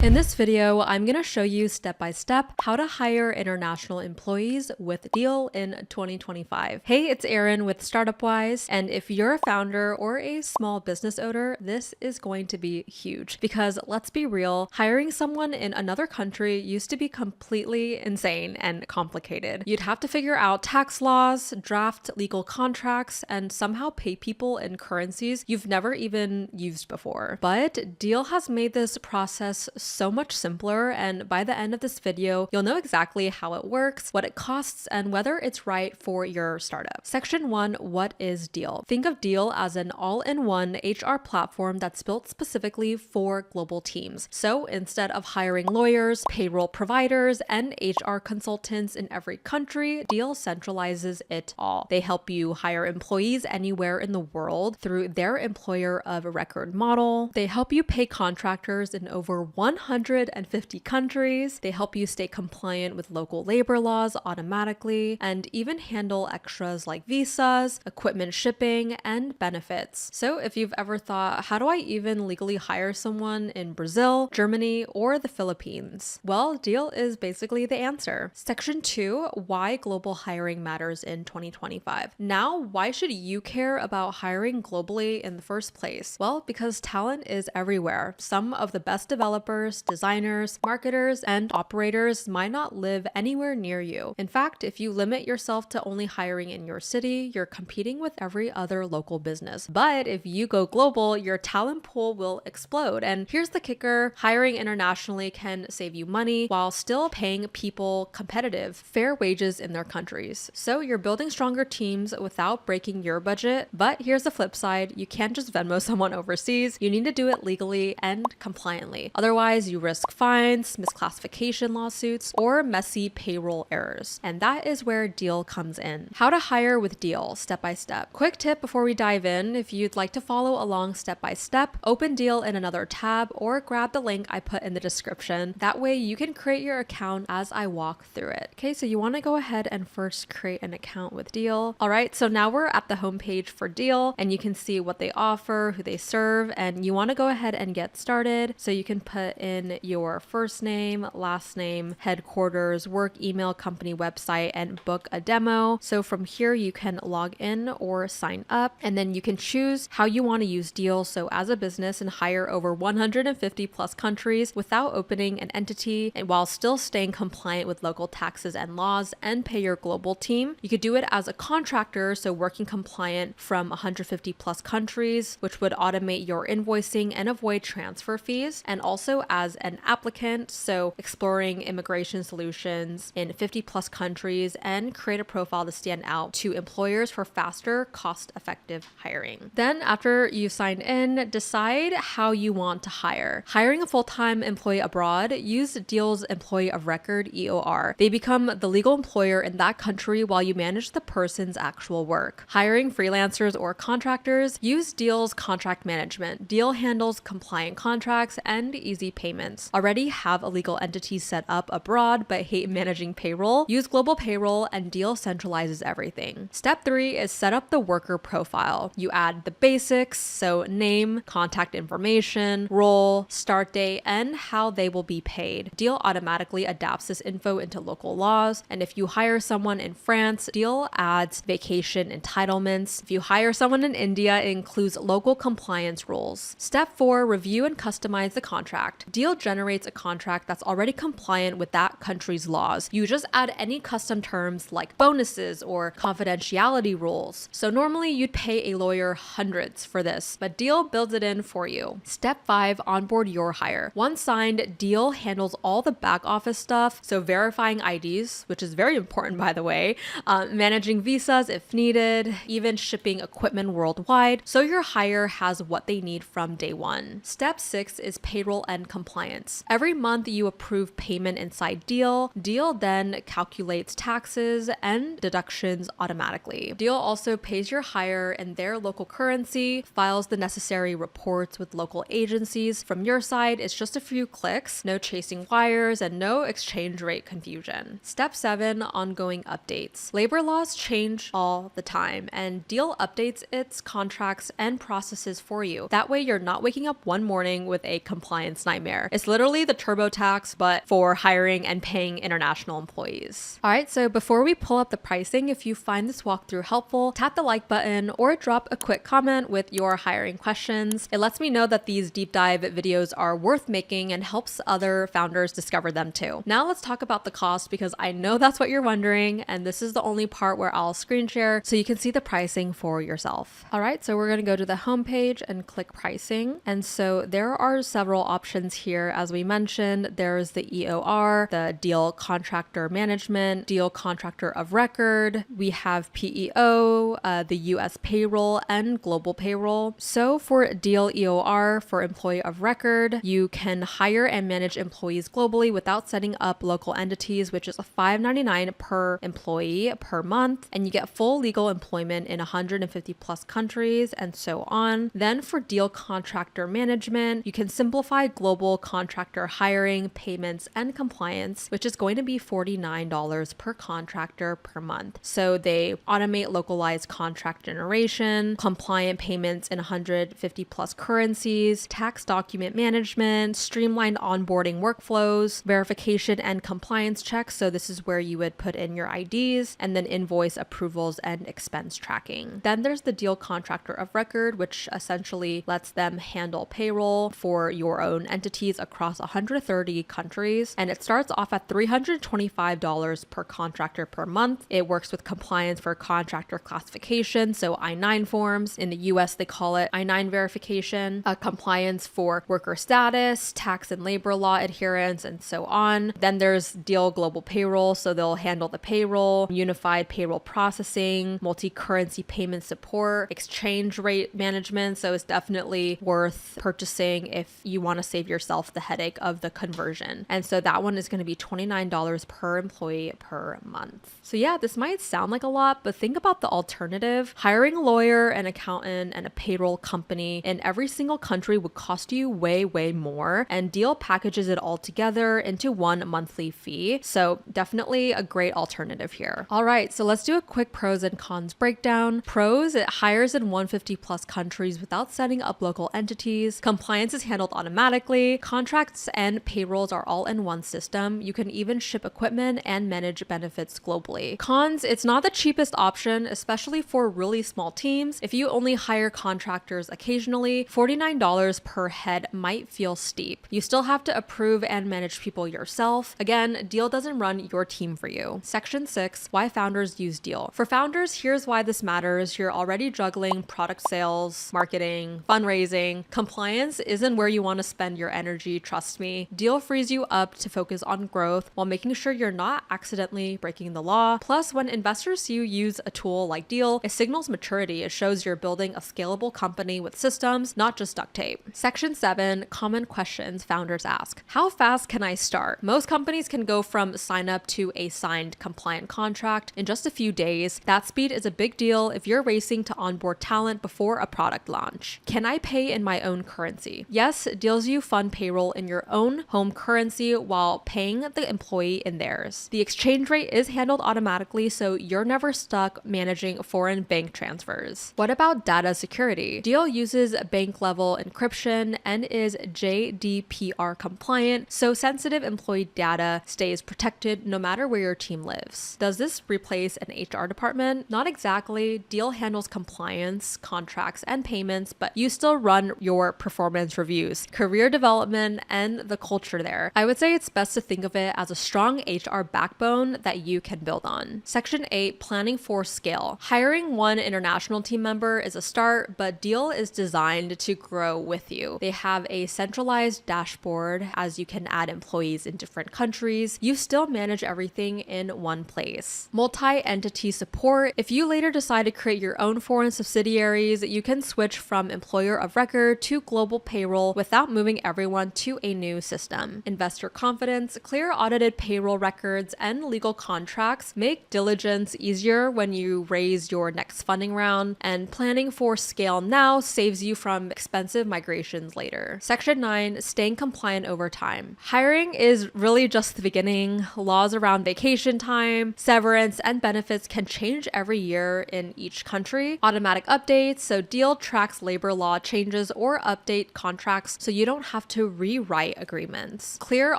In this video, I'm going to show you step by step how to hire international employees with Deel in 2025. Hey, it's Erin with StartupWise, and if you're a founder or a small business owner, this is going to be huge because let's be real, hiring someone in another country used to be completely insane and complicated. You'd have to figure out tax laws, draft legal contracts, and somehow pay people in currencies you've never even used before. But Deel has made this process so much simpler, and by the end of this video, you'll know exactly how it works, what it costs, and whether it's right for your startup. Section 1, what is Deel? Think of Deel as an all-in-one HR platform that's built specifically for global teams. So instead of hiring lawyers, payroll providers, and HR consultants in every country, Deel centralizes it all. They help you hire employees anywhere in the world through their employer of record model. They help you pay contractors in over 150 countries. They help you stay compliant with local labor laws automatically and even handle extras like visas, equipment shipping, and benefits. So if you've ever thought, how do I even legally hire someone in Brazil, Germany, or the Philippines? Well, Deel is basically the answer. Section 2, why global hiring matters in 2025. Now, why should you care about hiring globally in the first place? Well, because talent is everywhere. Some of the best developers, designers, marketers, and operators might not live anywhere near you. In fact, if you limit yourself to only hiring in your city, you're competing with every other local business. But if you go global, your talent pool will explode. And here's the kicker, hiring internationally can save you money while still paying people competitive, fair wages in their countries. So you're building stronger teams without breaking your budget. But here's the flip side, you can't just Venmo someone overseas. You need to do it legally and compliantly. Otherwise, you risk fines, misclassification lawsuits, or messy payroll errors. And that is where Deel comes in. How to hire with Deel, step by step. Quick tip before we dive in, if you'd like to follow along step by step, open Deel in another tab or grab the link I put in the description. That way you can create your account as I walk through it. Okay, so you want to go ahead and first create an account with Deel. All right, so now we're at the homepage for Deel and you can see what they offer, who they serve, and you want to go ahead and get started. So you can put in your first name, last name, headquarters, work email, company website, and book a demo. So from here, you can log in or sign up, and then you can choose how you want to use Deel. So as a business and hire over 150 plus countries without opening an entity and while still staying compliant with local taxes and laws and pay your global team. You could do it as a contractor, so working compliant from 150 plus countries, which would automate your invoicing and avoid transfer fees, and also as an applicant, so exploring immigration solutions in 50 plus countries and create a profile to stand out to employers for faster, cost-effective hiring. Then after you sign in, decide how you want to hire. Hiring a full-time employee abroad, use Deel's employee of record EOR. They become the legal employer in that country while you manage the person's actual work. Hiring freelancers or contractors, use Deel's contract management. Deel handles compliant contracts and easy payments. Already have a legal entity set up abroad but hate managing payroll? Use global payroll and Deel centralizes everything. Step 3 is set up the worker profile. You add the basics, so name, contact information, role, start date, and how they will be paid. Deel automatically adapts this info into local laws, and if you hire someone in France, Deel adds vacation entitlements. If you hire someone in India, it includes local compliance rules. Step 4, review and customize the contract. Deel generates a contract that's already compliant with that country's laws. You just add any custom terms like bonuses or confidentiality rules. So normally you'd pay a lawyer hundreds for this, but Deel builds it in for you. Step 5, onboard your hire. Once signed, Deel handles all the back office stuff, so verifying IDs, which is very important by the way, managing visas if needed, even shipping equipment worldwide, so your hire has what they need from day one. Step 6 is payroll and compliance. Every month you approve payment inside Deel. Deel then calculates taxes and deductions automatically. Deel also pays your hire in their local currency, files the necessary reports with local agencies. From your side, it's just a few clicks, no chasing wires, and no exchange rate confusion. Step 7, ongoing updates. Labor laws change all the time, and Deel updates its contracts and processes for you. That way, you're not waking up one morning with a compliance nightmare nightmare. It's literally the TurboTax, but for hiring and paying international employees. All right, so before we pull up the pricing, if you find this walkthrough helpful, tap the like button or drop a quick comment with your hiring questions. It lets me know that these deep dive videos are worth making and helps other founders discover them too. Now let's talk about the cost, because I know that's what you're wondering, and this is the only part where I'll screen share so you can see the pricing for yourself. All right, so we're going to go to the homepage and click pricing. And so there are several options here. As we mentioned, there's the EOR, the Deel contractor management, Deel contractor of record. We have PEO, the US payroll, and global payroll. So for Deel EOR, for employee of record, you can hire and manage employees globally without setting up local entities, which is $5.99 per employee per month, and you get full legal employment in 150 plus countries and so on. Then for Deel contractor management, you can simplify global contractor hiring, payments, and compliance, which is going to be $49 per contractor per month. So they automate localized contract generation, compliant payments in 150 plus currencies, tax document management, streamlined onboarding workflows, verification and compliance checks. So this is where you would put in your IDs, and then invoice approvals and expense tracking. Then there's the Deel contractor of record, which essentially lets them handle payroll for your own entities across 130 countries. And it starts off at $325 per contractor per month. It works with compliance for contractor classification, so I-9 forms. In the US, they call it I-9 verification, compliance for worker status, tax and labor law adherence, and so on. Then there's Deel global payroll, so they'll handle the payroll, unified payroll processing, multi-currency payment support, exchange rate management. So it's definitely worth purchasing if you want to save yourself the headache of the conversion. And so that one is going to be $29 per employee per month. So yeah, this might sound like a lot, but think about the alternative. Hiring a lawyer, an accountant, and a payroll company in every single country would cost you way, way more. And Deel packages it all together into one monthly fee. So definitely a great alternative here. All right, so let's do a quick pros and cons breakdown. Pros, it hires in 150 plus countries without setting up local entities. Compliance is handled automatically. Contracts and payrolls are all in one system. You can even ship equipment and manage benefits globally. Cons, it's not the cheapest option, especially for really small teams. If you only hire contractors occasionally, $49 per head might feel steep. You still have to approve and manage people yourself. Again, Deel doesn't run your team for you. Section 6, why founders use Deel. For founders, here's why this matters. You're already juggling product sales, marketing, fundraising. Compliance isn't where you want to spend your energy, trust me. Deel frees you up to focus on growth while making sure you're not accidentally breaking the law. Plus, when investors see you use a tool like Deel, it signals maturity. It shows you're building a scalable company with systems, not just duct tape. Section 7, common questions founders ask. How fast can I start? Most companies can go from sign up to a signed compliant contract in just a few days. That speed is a big deal if you're racing to onboard talent before a product launch. Can I pay in my own currency? Yes, Deel's you fund payroll in your own home currency while paying the employee in theirs. The exchange rate is handled automatically, so you're never stuck managing foreign bank transfers. What about data security? Deel uses bank level encryption and is GDPR compliant, so sensitive employee data stays protected no matter where your team lives. Does this replace an HR department? Not exactly. Deel handles compliance, contracts, and payments, but you still run your performance reviews, career development, and the culture there. I would say it's best to think of it as a strong HR backbone that you can build on. Section 8, planning for scale. Hiring one international team member is a start, but Deel is designed to grow with you. They have a centralized dashboard as you can add employees in different countries. You still manage everything in one place. Multi-entity support. If you later decide to create your own foreign subsidiaries, you can switch from employer of record to global payroll without moving everyone to a new system. Investor confidence. Clear audited payroll records and legal contracts make diligence easier when you raise your next funding round, and planning for scale now saves you from expensive migrations later. Section 9, staying compliant over time. Hiring is really just the beginning. Laws around vacation time, severance, and benefits can change every year in each country. Automatic updates, so Deel tracks labor law changes or update contracts so you don't have to to rewrite agreements. Clear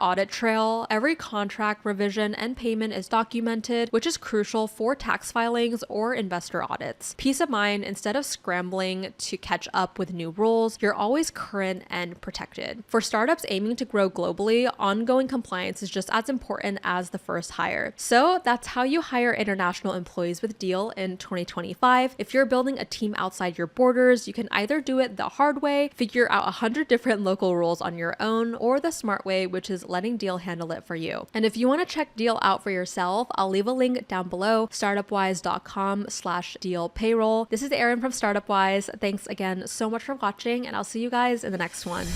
audit trail, every contract revision and payment is documented, which is crucial for tax filings or investor audits. Peace of mind, instead of scrambling to catch up with new rules, you're always current and protected. For startups aiming to grow globally, ongoing compliance is just as important as the first hire. So that's how you hire international employees with Deel in 2025. If you're building a team outside your borders, you can either do it the hard way, figure out 100 different local rules on your own, or the smart way, which is letting Deel handle it for you. And if you want to check Deel out for yourself, I'll leave a link down below, startupwise.com/Deel payroll. This is Erin from StartupWise. Thanks again so much for watching, and I'll see you guys in the next one.